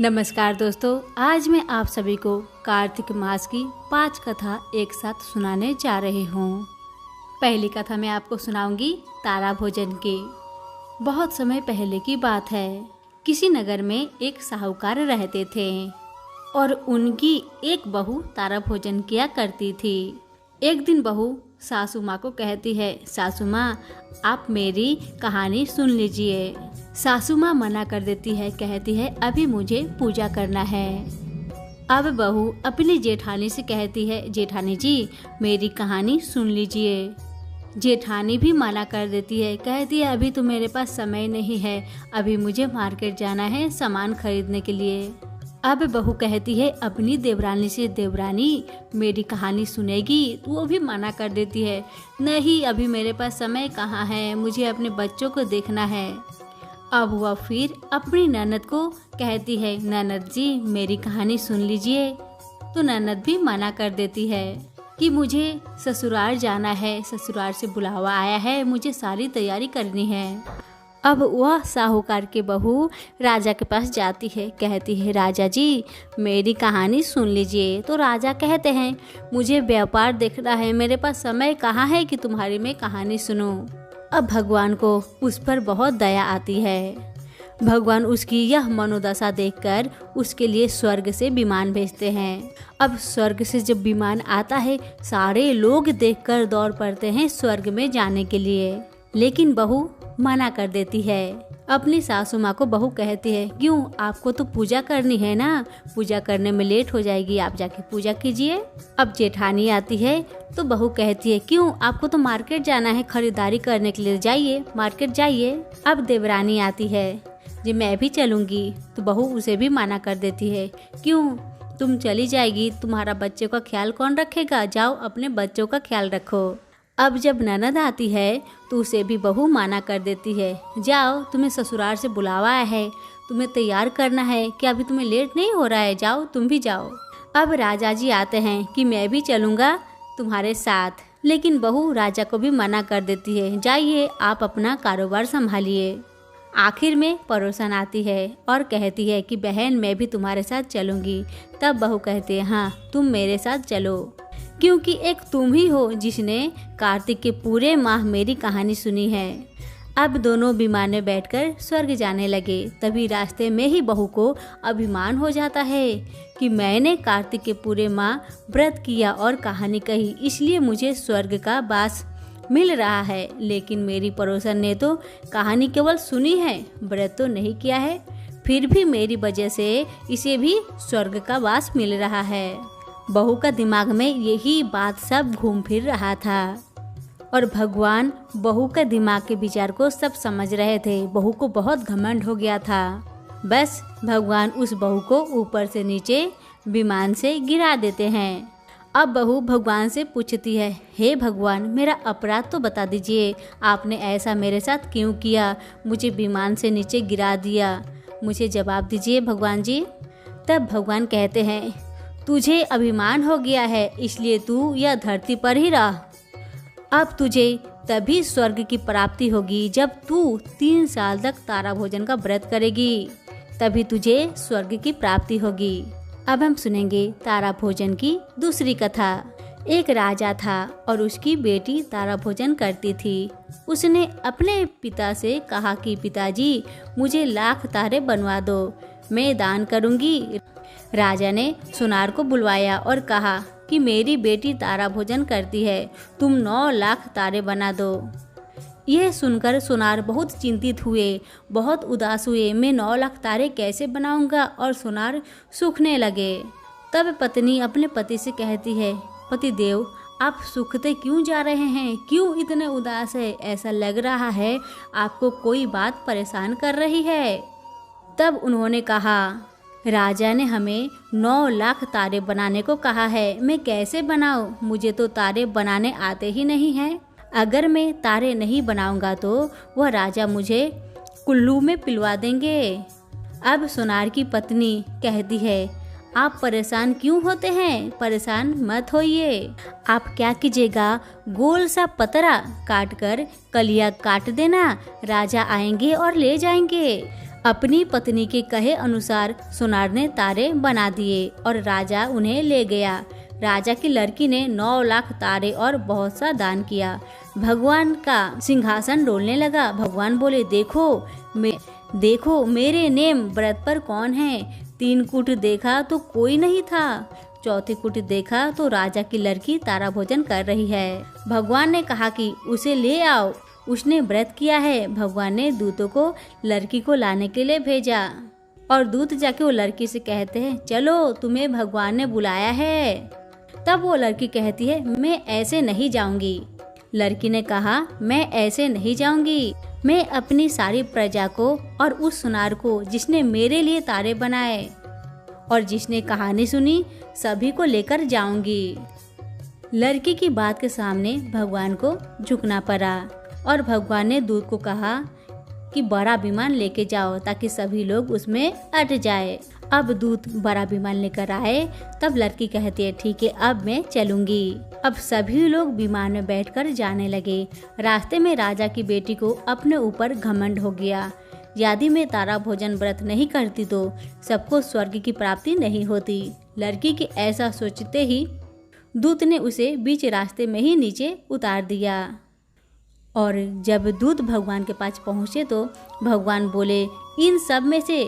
नमस्कार दोस्तों, आज मैं आप सभी को कार्तिक मास की 5 कथा एक साथ सुनाने जा रही हूँ। पहली कथा मैं आपको सुनाऊंगी तारा भोजन की। बहुत समय पहले की बात है। किसी नगर में एक साहूकार रहते थे और उनकी एक बहू तारा भोजन किया करती थी। एक दिन बहू सासू माँ को कहती है, सासू माँ आप मेरी कहानी सुन लीजिए। सासू माँ मना कर देती है, कहती है अभी मुझे पूजा करना है। अब बहू अपनी जेठानी से कहती है, जेठानी जी मेरी कहानी सुन लीजिए। जेठानी भी मना कर देती है, कहती है अभी तो मेरे पास समय नहीं है, अभी मुझे मार्केट जाना है सामान खरीदने के लिए। अब बहू कहती है अपनी देवरानी से, देवरानी मेरी कहानी सुनेगी? तो वो भी मना कर देती है, नहीं अभी मेरे पास समय कहाँ है, मुझे अपने बच्चों को देखना है। अब वह फिर अपनी ननद को कहती है, ननद जी मेरी कहानी सुन लीजिए। तो ननद भी मना कर देती है कि मुझे ससुराल जाना है, ससुराल से बुलावा आया है, मुझे सारी तैयारी करनी है। अब वह साहूकार के बहू राजा के पास जाती है, कहती है राजा जी मेरी कहानी सुन लीजिए। तो राजा कहते हैं मुझे व्यापार देखना है, मेरे पास समय कहाँ है कि तुम्हारी मैं कहानी सुनूं। अब भगवान को उस पर बहुत दया आती है। भगवान उसकी यह मनोदशा देखकर उसके लिए स्वर्ग से विमान भेजते हैं। अब स्वर्ग से जब विमान आता है, सारे लोग देखकर दौड़ पड़ते हैं स्वर्ग में जाने के लिए, लेकिन बहू मना कर देती है। अपनी सासू माँ को बहू कहती है, क्यों आपको तो पूजा करनी है ना, पूजा करने में लेट हो जाएगी, आप जाके पूजा कीजिए। अब जेठानी आती है तो बहू कहती है, क्यों आपको तो मार्केट जाना है, खरीदारी करने के लिए जाइए, मार्केट जाइए। अब देवरानी आती है, जी मैं भी चलूंगी। तो बहू उसे भी मना कर देती है, क्यों तुम चली जाएगी, तुम्हारा बच्चे का ख्याल कौन रखेगा, जाओ अपने बच्चों का ख्याल रखो। अब जब ननद आती है तो उसे भी बहू माना कर देती है, जाओ तुम्हें ससुराल से बुलावा है, तुम्हें तैयार करना है, क्या अभी तुम्हें लेट नहीं हो रहा है, जाओ तुम भी जाओ। अब राजा जी आते हैं कि मैं भी चलूँगा तुम्हारे साथ, लेकिन बहू राजा को भी मना कर देती है, जाइए आप अपना कारोबार संभालिए। आखिर में पड़ोसन आती है और कहती है कि बहन मैं भी तुम्हारे साथ चलूँगी। तब बहू कहती है, हाँ तुम मेरे साथ चलो, क्योंकि एक तुम ही हो जिसने कार्तिक के पूरे माह मेरी कहानी सुनी है। अब दोनों विमान में बैठकर स्वर्ग जाने लगे। तभी रास्ते में ही बहू को अभिमान हो जाता है कि मैंने कार्तिक के पूरे माह व्रत किया और कहानी कही, इसलिए मुझे स्वर्ग का वास मिल रहा है। लेकिन मेरी पड़ोसन ने तो कहानी केवल सुनी है, व्रत तो नहीं किया है, फिर भी मेरी वजह से इसे भी स्वर्ग का वास मिल रहा है। बहू का दिमाग में यही बात सब घूम फिर रहा था और भगवान बहू के दिमाग के विचार को सब समझ रहे थे। बहू को बहुत घमंड हो गया था, बस भगवान उस बहू को ऊपर से नीचे विमान से गिरा देते हैं। अब बहू भगवान से पूछती है, हे भगवान मेरा अपराध तो बता दीजिए, आपने ऐसा मेरे साथ क्यों किया, मुझे विमान से नीचे गिरा दिया, मुझे जवाब दीजिए भगवान जी। तब भगवान कहते हैं, तुझे अभिमान हो गया है इसलिए तू यह धरती पर ही रह। अब तुझे तभी स्वर्ग की प्राप्ति होगी जब तू 3 साल तक तारा भोजन का व्रत करेगी, तभी तुझे स्वर्ग की प्राप्ति होगी। अब हम सुनेंगे तारा भोजन की दूसरी कथा। एक राजा था और उसकी बेटी तारा भोजन करती थी। उसने अपने पिता से कहा कि पिताजी मुझे 1,00,000 तारे बनवा दो, मैं दान करूंगी। राजा ने सुनार को बुलवाया और कहा कि मेरी बेटी तारा भोजन करती है, तुम 9,00,000 तारे बना दो। यह सुनकर सुनार बहुत चिंतित हुए, बहुत उदास हुए, मैं 9,00,000 तारे कैसे बनाऊंगा, और सुनार सूखने लगे। तब पत्नी अपने पति से कहती है, पति देव आप सूखते क्यों जा रहे हैं, क्यों इतने उदास है, ऐसा लग रहा है आपको कोई बात परेशान कर रही है। तब उन्होंने कहा, राजा ने हमें 9,00,000 तारे बनाने को कहा है, मैं कैसे बनाऊं, मुझे तो तारे बनाने आते ही नहीं हैं। अगर मैं तारे नहीं बनाऊंगा तो वह राजा मुझे कुल्लू में पिलवा देंगे। अब सुनार की पत्नी कहती है, आप परेशान क्यों होते हैं, परेशान मत होइए, आप क्या कीजिएगा, गोल सा पतरा काट कर कलिया काट देना, राजा आएंगे और ले जाएंगे। अपनी पत्नी के कहे अनुसार सुनार ने तारे बना दिए और राजा उन्हें ले गया। राजा की लड़की ने 9 लाख तारे और बहुत सा दान किया। भगवान का सिंहासन डोलने लगा। भगवान बोले, देखो मेरे नेम व्रत पर कौन है। 3 कूट देखा तो कोई नहीं था। चौथे कूट देखा तो राजा की लड़की तारा भोजन कर रही है। भगवान ने कहा कि उसे ले आओ, उसने व्रत किया है। भगवान ने दूतों को लड़की को लाने के लिए भेजा और दूत जाके वो लड़की से कहते हैं, चलो तुम्हें भगवान ने बुलाया है। तब वो लड़की कहती है, मैं ऐसे नहीं जाऊंगी। लड़की ने कहा, मैं ऐसे नहीं जाऊंगी, मैं अपनी सारी प्रजा को और उस सुनार को जिसने मेरे लिए तारे बनाए और जिसने कहानी सुनी, सभी को लेकर जाऊंगी। लड़की की बात के सामने भगवान को झुकना पड़ा और भगवान ने दूत को कहा कि बड़ा विमान लेके जाओ ताकि सभी लोग उसमें अट जाए। अब दूत बड़ा विमान लेकर आए। तब लड़की कहती है, ठीक है, अब मैं चलूंगी। अब सभी लोग विमान में बैठकर जाने लगे। रास्ते में राजा की बेटी को अपने ऊपर घमंड हो गया। यदि मैं तारा भोजन व्रत नहीं करती तो सबको स्वर्ग की प्राप्ति नहीं होती। लड़की के ऐसा सोचते ही दूत ने उसे बीच रास्ते में ही नीचे उतार दिया। और जब दूत भगवान के पास पहुँचे तो भगवान बोले, इन सब में से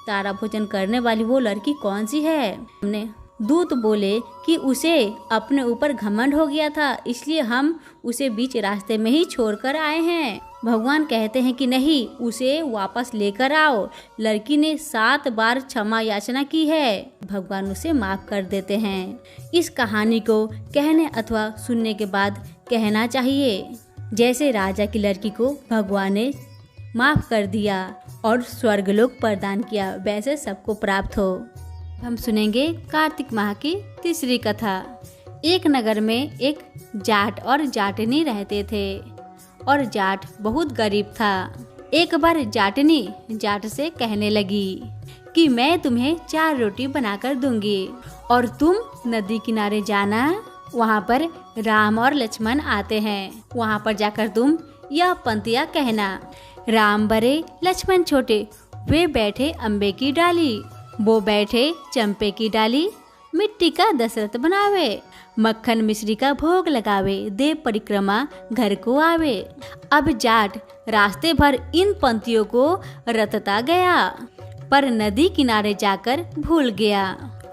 तारा भोजन करने वाली वो लड़की कौन सी है? हमने दूत बोले कि उसे अपने ऊपर घमंड हो गया था, इसलिए हम उसे बीच रास्ते में ही छोड़कर आए हैं। भगवान कहते हैं कि नहीं, उसे वापस लेकर आओ। लड़की ने 7 बार क्षमा याचना की है, भगवान उसे माफ कर देते हैं। इस कहानी को कहने अथवा सुनने के बाद कहना चाहिए, जैसे राजा की लड़की को भगवान ने माफ कर दिया और स्वर्गलोक प्रदान किया, वैसे सबको प्राप्त हो। हम सुनेंगे कार्तिक माह की तीसरी कथा। एक नगर में एक जाट और जाटनी रहते थे और जाट बहुत गरीब था। एक बार जाटनी जाट से कहने लगी कि मैं तुम्हें 4 रोटी बनाकर दूंगी और तुम नदी किनारे जाना, वहाँ पर राम और लक्ष्मण आते हैं, वहाँ पर जाकर तुम यह पंक्तियाँ कहना, राम बड़े लक्ष्मण छोटे, वे बैठे अम्बे की डाली, वो बैठे चंपे की डाली, मिट्टी का दशरथ बनावे, मक्खन मिश्री का भोग लगावे, देव परिक्रमा घर को आवे। अब जाट रास्ते भर इन पंक्तियों को रटता गया, पर नदी किनारे जाकर भूल गया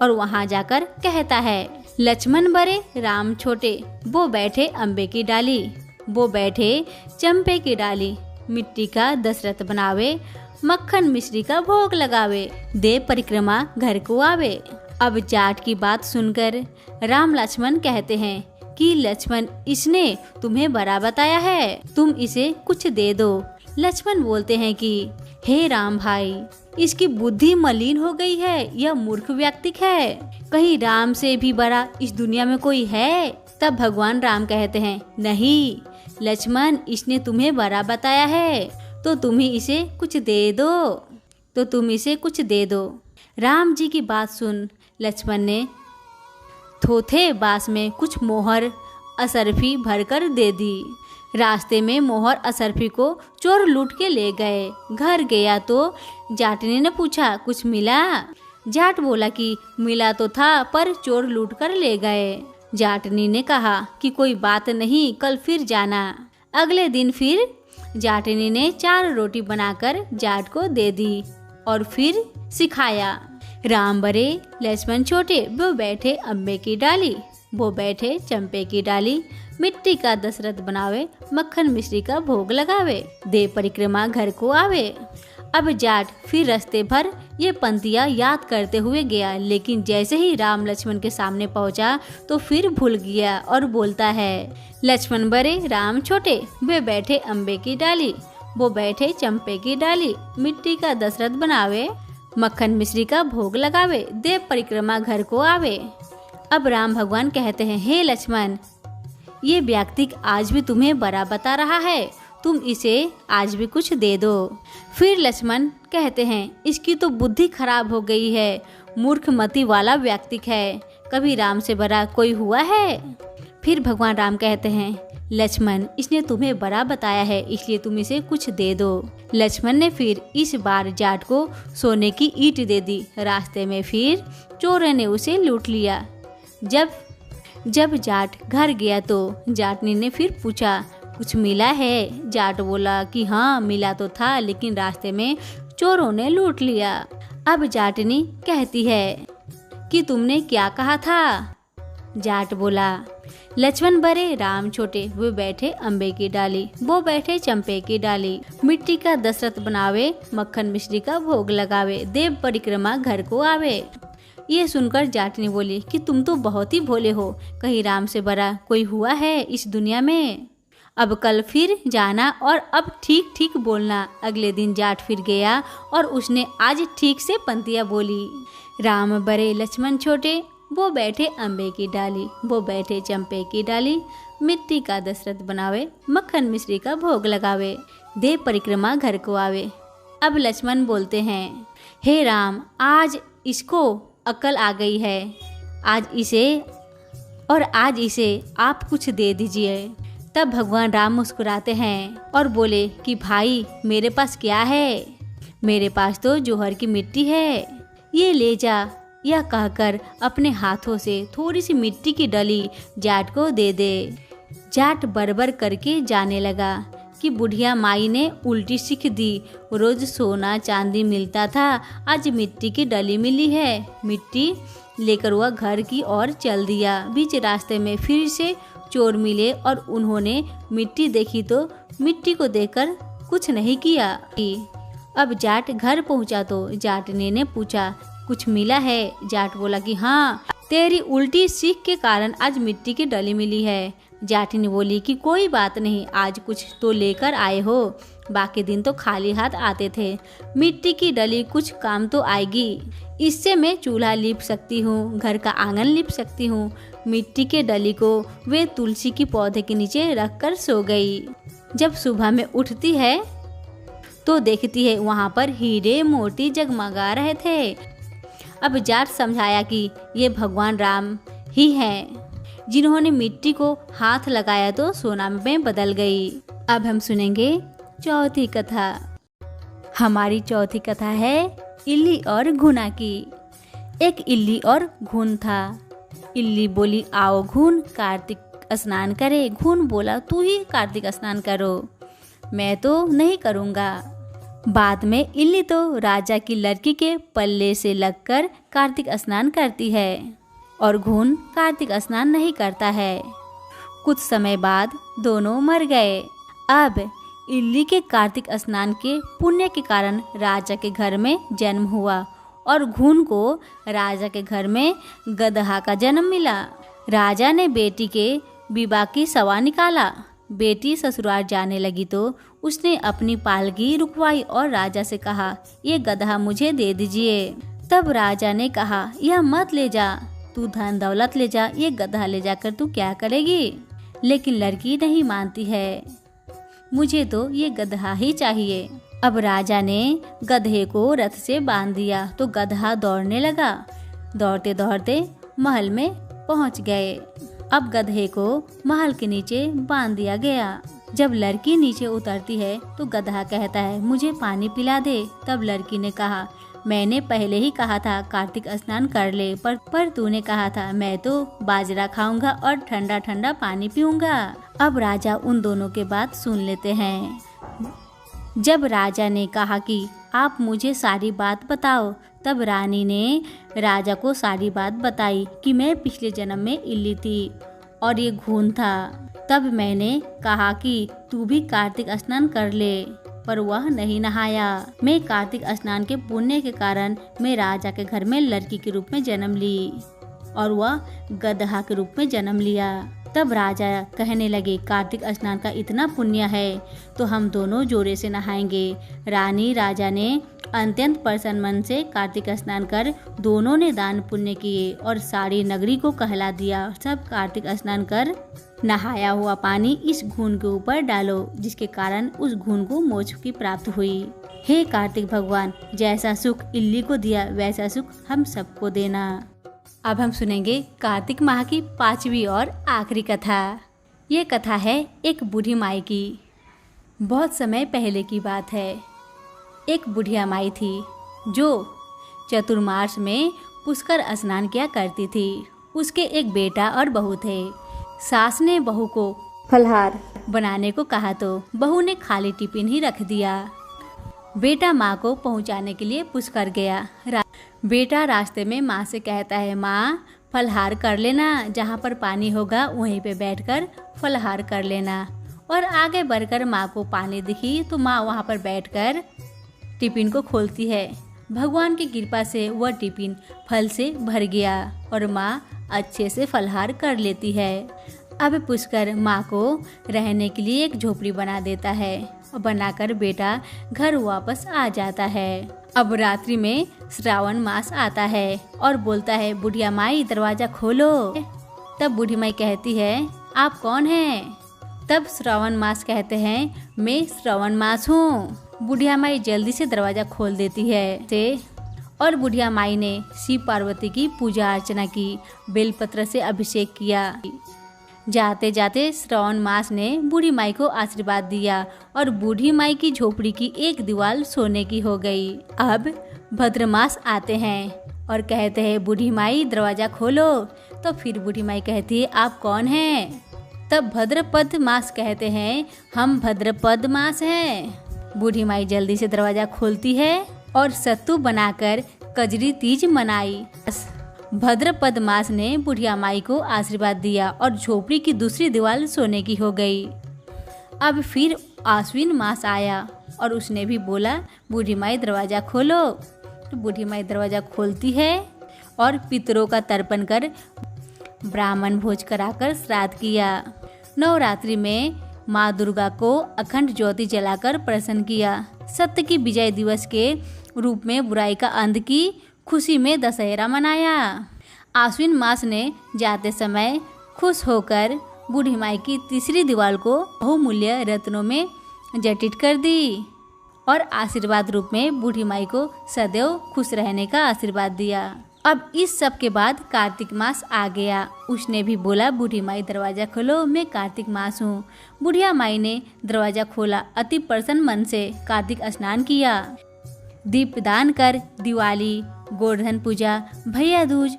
और वहाँ जाकर कहता है, लक्ष्मण बड़े राम छोटे, वो बैठे अम्बे की डाली, वो बैठे चंपे की डाली, मिट्टी का दशरथ बनावे, मक्खन मिश्री का भोग लगावे, देव परिक्रमा घर को आवे। अब जाट की बात सुनकर राम लक्ष्मण कहते हैं कि लक्ष्मण, इसने तुम्हें बड़ा बताया है, तुम इसे कुछ दे दो। लक्ष्मण बोलते हैं कि हे राम भाई, इसकी बुद्धि मलिन हो गई है, यह मूर्ख व्यक्ति है, कहीं राम से भी बड़ा इस दुनिया में कोई है? तब भगवान राम कहते हैं, नहीं लक्ष्मण, इसने तुम्हें बड़ा बताया है, तो तुम ही इसे कुछ दे दो। राम जी की बात सुन लक्ष्मण ने थोथे बांस में कुछ मोहर असरफी भरकर दे दी। रास्ते में मोहर असरफी को चोर लूट के ले गए। घर गया तो जाटनी ने पूछा, कुछ मिला? जाट बोला कि मिला तो था, पर चोर लूट कर ले गए। जाटनी ने कहा कि कोई बात नहीं, कल फिर जाना। अगले दिन फिर जाटनी ने 4 रोटी बनाकर जाट को दे दी और फिर सिखाया, राम बड़े लक्ष्मण छोटे, वो बैठे अम्बे की डाली, वो बैठे चंपे की डाली, मिट्टी का दशरथ बनावे, मक्खन मिश्री का भोग लगावे, देव परिक्रमा घर को आवे। अब जाट फिर रास्ते भर ये पंक्तियाँ याद करते हुए गया, लेकिन जैसे ही राम लक्ष्मण के सामने पहुंचा तो फिर भूल गया और बोलता है, लक्ष्मण बड़े राम छोटे, वे बैठे अम्बे की डाली, वो बैठे चंपे की डाली, मिट्टी का दशरथ बनावे, मक्खन मिश्री का भोग लगावे, देव परिक्रमा घर को आवे। अब राम भगवान कहते हैं, हे लक्ष्मण, ये व्यक्ति आज भी तुम्हें बड़ा बता रहा है, तुम इसे आज भी कुछ दे दो। फिर लक्ष्मण कहते हैं, इसकी तो बुद्धि खराब हो गई है, मूर्खमती वाला व्यक्ति है, कभी राम से बड़ा कोई हुआ है? फिर भगवान राम कहते हैं, लक्ष्मण, इसने तुम्हें बड़ा बताया है, इसलिए तुम इसे कुछ दे दो। लक्ष्मण ने फिर इस बार जाट को सोने की ईंट दे दी। रास्ते में फिर चोरों ने उसे लूट लिया। जब जाट घर गया तो जाटनी ने फिर पूछा, कुछ मिला है? जाट बोला कि हाँ मिला तो था, लेकिन रास्ते में चोरों ने लूट लिया। अब जाटनी कहती है कि तुमने क्या कहा था? जाट बोला, लक्ष्मण बड़े राम छोटे, वो बैठे अम्बे की डाली, वो बैठे चंपे की डाली। मिट्टी का दशरथ बनावे, मक्खन मिश्री का भोग लगावे, देव परिक्रमा घर को आवे। ये सुनकर जाटनी बोली कि तुम तो बहुत ही भोले हो, कहीं राम से बड़ा कोई हुआ है इस दुनिया में? अब कल फिर जाना और अब ठीक ठीक बोलना। अगले दिन जाट फिर गया और उसने आज ठीक से पंक्तियाँ बोली। राम बड़े लक्ष्मण छोटे, वो बैठे अम्बे की डाली, वो बैठे चंपे की डाली। मिट्टी का दशरथ बनावे, मक्खन मिश्री का भोग लगावे, देव परिक्रमा घर को आवे। अब लक्ष्मण बोलते हैं, हे राम, आज इसको अकल आ गई है, आज इसे आप कुछ दे दीजिए। तब भगवान राम मुस्कुराते हैं और बोले कि भाई मेरे पास क्या है? मेरे पास तो जौहर की मिट्टी है, ये ले जा। यह कहकर अपने हाथों से थोड़ी सी मिट्टी की डली जाट को दे दे। जाट बरबर करके जाने लगा कि बुढ़िया माई ने उल्टी सीख दी। रोज सोना चांदी मिलता था, आज मिट्टी की डली मिली है। मिट्टी लेकर वह घर की ओर चल दिया। बीच रास्ते में फिर से चोर मिले और उन्होंने मिट्टी देखी तो मिट्टी को देखकर कुछ नहीं किया। अब जाट घर पहुंचा तो जाटने ने पूछा, कुछ मिला है? जाट बोला कि हाँ, तेरी उल्टी सीख के कारण आज मिट्टी की डली मिली है। जाटनी बोली कि कोई बात नहीं, आज कुछ तो लेकर आए हो, बाकी दिन तो खाली हाथ आते थे। मिट्टी की डली कुछ काम तो आएगी, इससे मैं चूल्हा लीप सकती हूँ, घर का आंगन लीप सकती हूँ। मिट्टी के डली को वे तुलसी की पौधे के नीचे रखकर सो गई। जब सुबह में उठती है तो देखती है वहाँ पर हीरे मोती जगमगा रहे थे। अब जाट समझाया कि ये भगवान राम ही हैं, जिन्होंने मिट्टी को हाथ लगाया तो सोना में बदल गई। अब हम सुनेंगे चौथी कथा। हमारी चौथी कथा है इल्ली और घुना की। एक इल्ली और घुन था। इल्ली बोली, आओ घुन, कार्तिक स्नान करे। घुन बोला, तू ही कार्तिक स्नान करो, मैं तो नहीं करूँगा। बाद में इल्ली तो राजा की लड़की के पल्ले से लगकर कार्तिक स्नान करती है और घुन कार्तिक स्नान नहीं करता है। कुछ समय बाद दोनों मर गए। अब इल्ली के कार्तिक स्नान के पुण्य के कारण राजा के घर में जन्म हुआ और घुन को राजा के घर में गदहा का जन्म मिला। राजा ने बेटी के विवाह की सवा निकाला। बेटी ससुराल जाने लगी तो उसने अपनी पालकी रुकवाई और राजा से कहा, ये गदहा मुझे दे दीजिए। तब राजा ने कहा, यह मत ले जा, तू धन दौलत ले जा, ये गदहा ले जाकर तू क्या करेगी? लेकिन लड़की नहीं मानती है, मुझे तो ये गदहा ही चाहिए। अब राजा ने गधे को रथ से बांध दिया तो गदहा दौड़ने लगा। दौड़ते दौड़ते महल में पहुंच गए। अब गधे को महल के नीचे बांध दिया गया। जब लड़की नीचे उतरती है तो गधा कहता है, मुझे पानी पिला दे। तब लड़की ने कहा, मैंने पहले ही कहा था कार्तिक स्नान कर ले, पर तूने कहा था मैं तो बाजरा खाऊंगा और ठंडा ठंडा पानी पीऊंगा। अब राजा उन दोनों के बात सुन लेते हैं। जब राजा ने कहा कि आप मुझे सारी बात बताओ, तब रानी ने राजा को सारी बात बताई कि मैं पिछले जन्म में इल्ली थी और ये घून था। तब मैंने कहा कि तू भी कार्तिक स्नान कर ले, पर वह नहीं नहाया। मैं कार्तिक स्नान के पुण्य के कारण मैं राजा के घर में लड़की के रूप में जन्म ली और वह गदहा के रूप में जन्म लिया। तब राजा कहने लगे, कार्तिक स्नान का इतना पुण्य है तो हम दोनों जोड़े से नहाएंगे। रानी राजा ने अत्यंत प्रसन्न मन से कार्तिक स्नान कर दोनों ने दान पुण्य किए और सारी नगरी को कहला दिया, सब कार्तिक स्नान कर नहाया हुआ पानी इस घून के ऊपर डालो, जिसके कारण उस घून को मोक्ष की प्राप्त हुई। हे कार्तिक भगवान, जैसा सुख इल्ली को दिया वैसा सुख हम सबको देना। अब हम सुनेंगे कार्तिक माह की 5वीं और आखिरी कथा। ये कथा है एक बूढ़ी माई की। बहुत समय पहले की बात है। एक बुढ़िया माई थी जो चतुर्मास में पुष्कर स्नान किया करती थी। उसके एक बेटा और बहू थे। सास ने बहू को फलहार बनाने को कहा तो बहू ने खाली टिफिन ही रख दिया। बेटा माँ को पहुँचाने के लिए पुष्कर गया। बेटा रास्ते में माँ से कहता है, माँ फलहार कर लेना, जहाँ पर पानी होगा वहीं पे बैठकर फलहार कर लेना। और आगे बढ़कर माँ को पानी दिखी तो माँ वहाँ पर बैठकर टिफिन को खोलती है। भगवान की कृपा से वह टिफिन फल से भर गया और माँ अच्छे से फलहार कर लेती है। अब पुष्कर माँ को रहने के लिए एक झोपड़ी बना देता है और बनाकर बेटा घर वापस आ जाता है। अब रात्रि में श्रावण मास आता है और बोलता है, बुढ़िया माई दरवाजा खोलो। तब बूढ़ी माई कहती है, आप कौन हैं? तब श्रावण मास कहते हैं, मैं श्रावण मास हूँ। बुढ़िया माई जल्दी से दरवाजा खोल देती है और बुढ़िया माई ने शिव पार्वती की पूजा अर्चना की, बेलपत्र से अभिषेक किया। जाते जाते श्रावण मास ने बूढ़ी माई को आशीर्वाद दिया और बूढ़ी माई की झोपड़ी की एक दीवार सोने की हो गई। अब भद्र मास आते हैं और कहते हैं, बूढ़ी माई दरवाजा खोलो। तो फिर बूढ़ी माई कहती है, आप कौन हैं? तब भद्रपद मास कहते हैं, हम भद्रपद मास हैं। बूढ़ी माई जल्दी से दरवाजा खोलती है और सत्तू बनाकर कजरी तीज मनाई। भद्रपद मास ने बुढ़िया माई को आशीर्वाद दिया और झोपड़ी की दूसरी दीवार सोने की हो गई। अब फिर आश्विन मास आया और उसने भी बोला, बूढ़ी माई दरवाजा खोलो। तो बूढ़ी माई दरवाजा खोलती है और पितरों का तर्पण कर ब्राह्मण भोज कराकर श्राद्ध किया। नवरात्रि में माँ दुर्गा को अखंड ज्योति जलाकर प्रसन्न किया। सत्य की विजय दिवस के रूप में बुराई का अंत की खुशी में दशहरा मनाया। आश्विन मास ने जाते समय खुश होकर बूढ़ी माई की तीसरी दीवार को बहुमूल्य रत्नों में जटित कर दी और आशीर्वाद रूप में बूढ़ी माई को सदैव खुश रहने का आशीर्वाद दिया। अब इस सब के बाद कार्तिक मास आ गया। उसने भी बोला, बूढ़ी माई दरवाजा खोलो, मैं कार्तिक मास हूँ। बुढ़िया माई ने दरवाजा खोला। अति प्रसन्न मन से कार्तिक स्नान किया, दीपदान कर दिवाली, गोवर्धन पूजा, भैया दूज,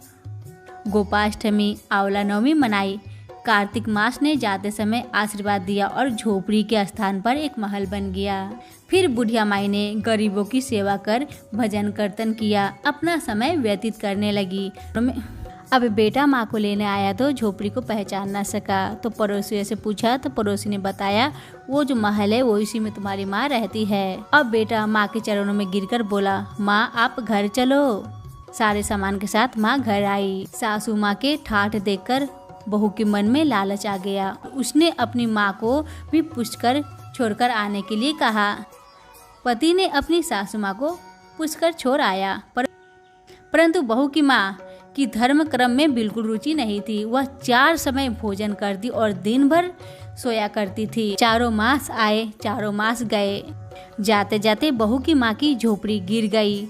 गोपाष्टमी, आंवला नवमी मनाई। कार्तिक मास ने जाते समय आशीर्वाद दिया और झोपड़ी के स्थान पर एक महल बन गया। फिर बुढ़िया माई ने गरीबों की सेवा कर भजन कीर्तन किया, अपना समय व्यतीत करने लगी। अब बेटा माँ को लेने आया तो झोपड़ी को पहचान न सका, तो पड़ोसी से पूछा तो पड़ोसी ने बताया, वो जो महल है वो इसी में तुम्हारी माँ रहती है। अब बेटा माँ के चरणों में गिरकर बोला, माँ आप घर चलो। सारे सामान के साथ माँ घर आई। सासू माँ के ठाठ देखकर बहू के मन में लालच आ गया। उसने अपनी माँ को भी पुष्कर छोड़कर आने के लिए कहा। पति ने अपनी सासू माँ को पुष्कर छोड़ आया, परंतु बहू की माँ की धर्म क्रम में बिल्कुल रुचि नहीं थी। वह 4 समय भोजन करती और दिन भर सोया करती थी। 4 मास आए, 4 मास गए। जाते जाते बहू की माँ की झोपड़ी गिर गई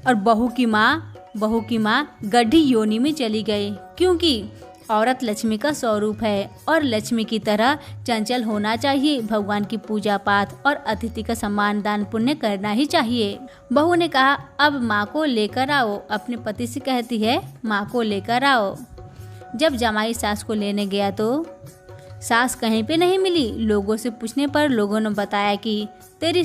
और बहू की माँ गड्ढी योनि में चली गई, क्योंकि औरत लक्ष्मी का स्वरूप है और लक्ष्मी की तरह चंचल होना चाहिए। भगवान की पूजा पाठ और अतिथि का सम्मान दान पुण्य करना ही चाहिए। बहू ने कहा, अब माँ को लेकर आओ। अपने पति से कहती है, माँ को लेकर आओ। जब जमाई सास को लेने गया तो सास कहीं पे नहीं मिली। लोगों से पूछने पर लोगों ने बताया कि तेरी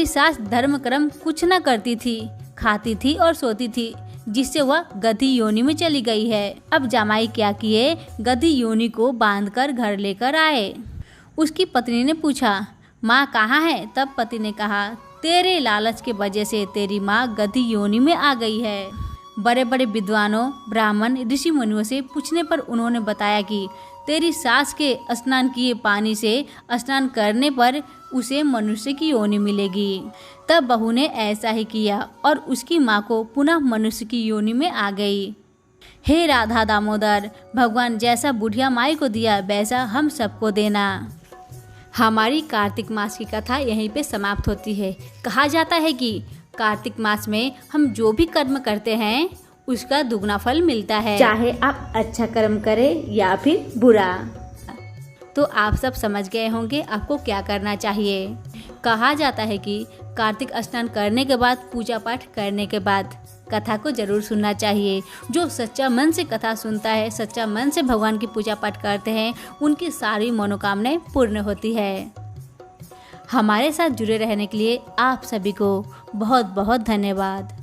सास धर्म कर्म कुछ न करती थी, खाती थी और सोती थी, जिससे वह गधी योनि में चली गई है। अब जमाई क्या किए, गधी योनि को बांधकर घर लेकर आए। उसकी पत्नी ने पूछा, माँ कहाँ है? तब पति ने कहा, तेरे लालच के वजह से तेरी माँ गधी योनि में आ गई है। बड़े बड़े विद्वानों, ब्राह्मण, ऋषि मुनियों से पूछने पर उन्होंने बताया कि तेरी सास के स्नान किए पानी से स्नान करने पर उसे मनुष्य की योनि मिलेगी। तब बहू ने ऐसा ही किया और उसकी माँ को पुनः मनुष्य की योनि में आ गई। हे राधा दामोदर, भगवान जैसा बुढ़िया माई को दिया वैसा हम सबको देना। हमारी कार्तिक मास की कथा यहीं पे समाप्त होती है। कहा जाता है कि कार्तिक मास में हम जो भी कर्म करते हैं उसका दुगना फल मिलता है, चाहे आप अच्छा कर्म करें या फिर बुरा। तो आप सब समझ गए होंगे आपको क्या करना चाहिए। कहा जाता है कि कार्तिक स्नान करने के बाद, पूजा पाठ करने के बाद कथा को जरूर सुनना चाहिए। जो सच्चा मन से कथा सुनता है, सच्चा मन से भगवान की पूजा पाठ करते हैं, उनकी सारी मनोकामनाएं पूर्ण होती है। हमारे साथ जुड़े रहने के लिए आप सभी को बहुत बहुत धन्यवाद।